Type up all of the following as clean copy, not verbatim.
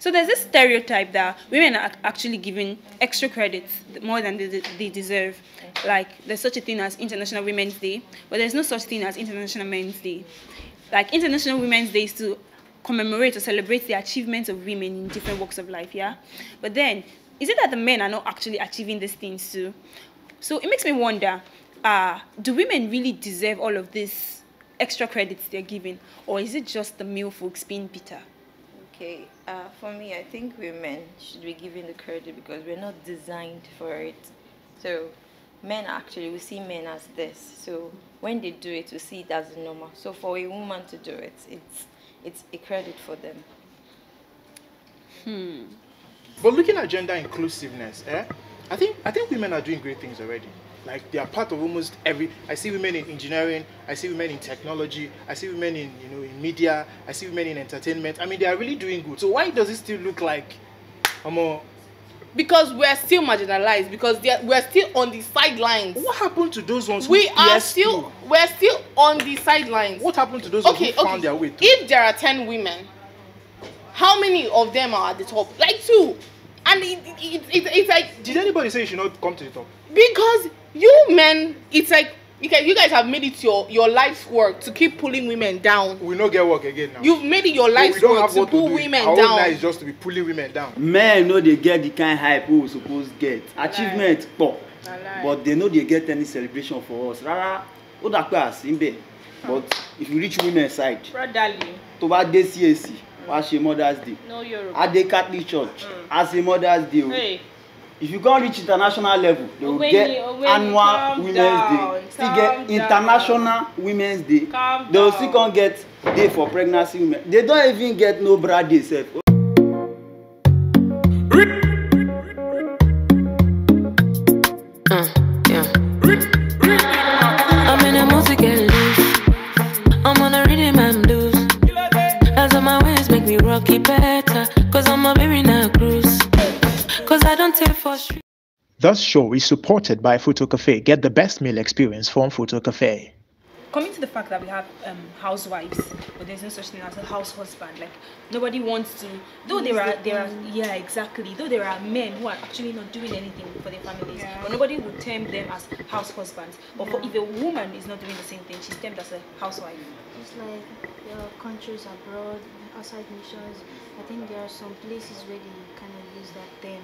So there's this stereotype that women are actually given extra credits more than they deserve. Like there's such a thing as International Women's Day, but there's no such thing as International Men's Day. Like International Women's Day is to commemorate or celebrate the achievements of women in different walks of life, yeah? But then, is it that the men are not actually achieving these things too? So it makes me wonder, do women really deserve all of these extra credits they're given? Or is it just the male folks being bitter? Okay, for me, I think women should be given the credit because we're not designed for it. So men actually, we see men as this. So when they do it, we see it as normal. So for a woman to do it, it's a credit for them. But looking at gender inclusiveness, I think women are doing great things already. Like they are part of almost every. I see women in engineering. I see women in technology. I see women in in media. I see women in entertainment. I mean, they are really doing good. So why does it still look like, Because we're still marginalized. Because we're still on the sidelines. What happened to those ones? We're still on the sidelines. What happened to those ones who found their way through? If there are 10 women, how many of them are at the top? Like 2. And it's like. Did anybody say you should not come to the top? Because you men, it's like you guys have made it your life's work to keep pulling women down. We not get work again now. You've made it your life's work to pull women down. Our own is just to be pulling women down. Men know they get the kind hype we supposed get. Achievement pop. But they know they get any celebration for us. Rara, but if you reach women's side, Brotherly. to bad day CAC, as a Mother's Day. No Europe. At the Catholic Church, as a Mother's Day. Hey. If you can't reach international level, they will get annual Women's Day. Still get international Women's Day. They will still can't get day for pregnancy women. They don't even get no bra day self. I'm in a music and loose. I'm on a rhythm and blues. As on my ways make me rock it better. Cause I'm a baby now cruise. Cause I don't take for street. This show is supported by Photo Cafe. Get the best meal experience from Photo Cafe. Coming to the fact that we have housewives, but there's no such thing as a house husband. Like nobody wants to. Though there are yeah, exactly. Though there are men who are actually not doing anything for their families, but nobody would term them as house husbands. But if a woman is not doing the same thing, she's termed as a housewife. It's like your countries abroad, outside nations. I think there are some places where they kind of use that term.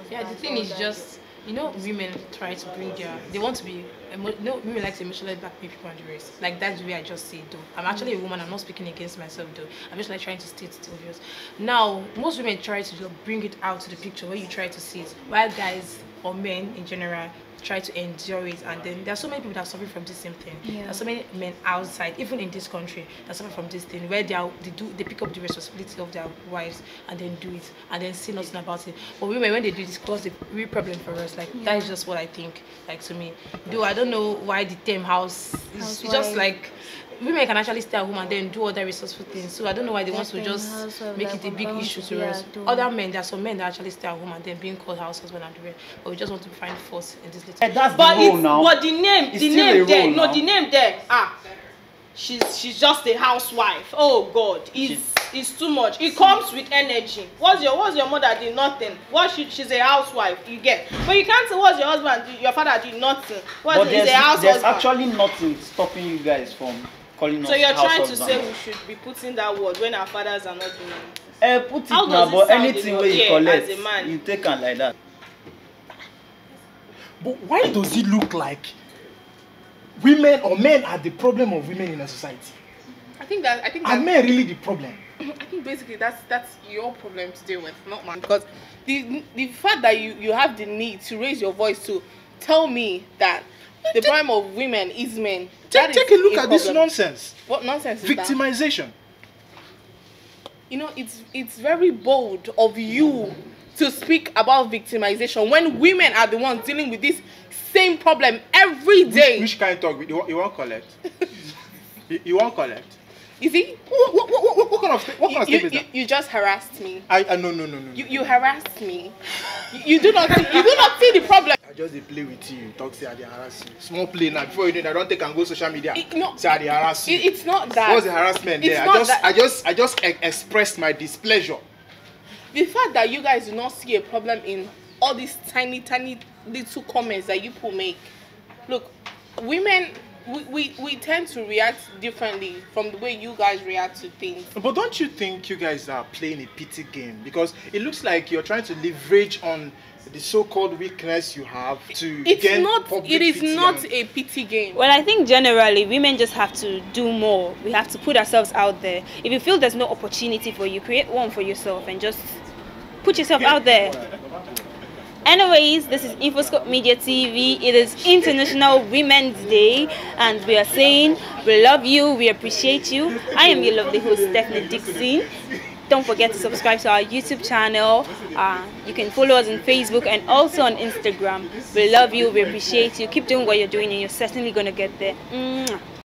Yeah, the thing is just, women try to bring they want to be, women like to emotionally blackmail people on the race. Like that's the way I just say it though. I'm actually a woman, I'm not speaking against myself though. I'm just like trying to state it obvious. Now, most women try to bring it out to the picture where you try to see it, while guys or men in general try to endure it, and then there are so many people that are suffering from this same thing. There are so many men outside, even in this country, that suffer from this thing where they pick up the responsibility of their wives and then do it and then say nothing about it. But women, when they do this, cause a real problem for us. Like that is just what I think. Like to me, though I don't know why the term house is just like. Women can actually stay at home and then do other resourceful things. So I don't know why they want to just make it a big issue to us. Other men, there are some men that actually stay at home and then being called house husband and the rest. But we just want to find force in this little. That's the role now. But the name there, she's just a housewife. Oh God, it's too much. It comes with energy. What's your mother did? Nothing. She's a housewife. You get. But you can't say what's your husband did, your father did nothing. There's actually nothing stopping you guys from. So you're trying to say we should be putting that word when our fathers are not doing it? Put it now, but anything where you collect, you take on like that. But why does it look like women or men are the problem of women in a society? I think are men really the problem? I think basically that's your problem to deal with, not mine. Because the fact that you have the need to raise your voice to tell me that the problem of women is men. Take a look at this nonsense. What nonsense is victimization. That? It's very bold of you to speak about victimization when women are the ones dealing with this same problem every day. Which kind of talk? You won't collect. you won't collect. You see? What kind of statement is that? You just harassed me. No. You harassed me. You do not see the problem. I just play with you. Talk say I dey harass you. Small play now. Before you do it, I don't take and go social media. Say I dey harass you. It's not that. What's the harassment there? I just expressed my displeasure. the fact that you guys do not see a problem in all these tiny little comments that you people make. Look, women, we tend to react differently from the way you guys react to things. But don't you think you guys are playing a pity game? Because it looks like you're trying to leverage on the so-called weakness you have to It is not a pity game. Well, I think generally women just have to do more. We have to put ourselves out there. If you feel there's no opportunity for you, create one for yourself and just put yourself out there. Anyways, this is Infoscope Media TV. It is International Women's Day, and we are saying we love you, we appreciate you. I am your lovely host, Stephanie Dixon. Don't forget to subscribe to our YouTube channel. You can follow us on Facebook and also on Instagram. We love you, we appreciate you. Keep doing what you're doing, and you're certainly going to get there.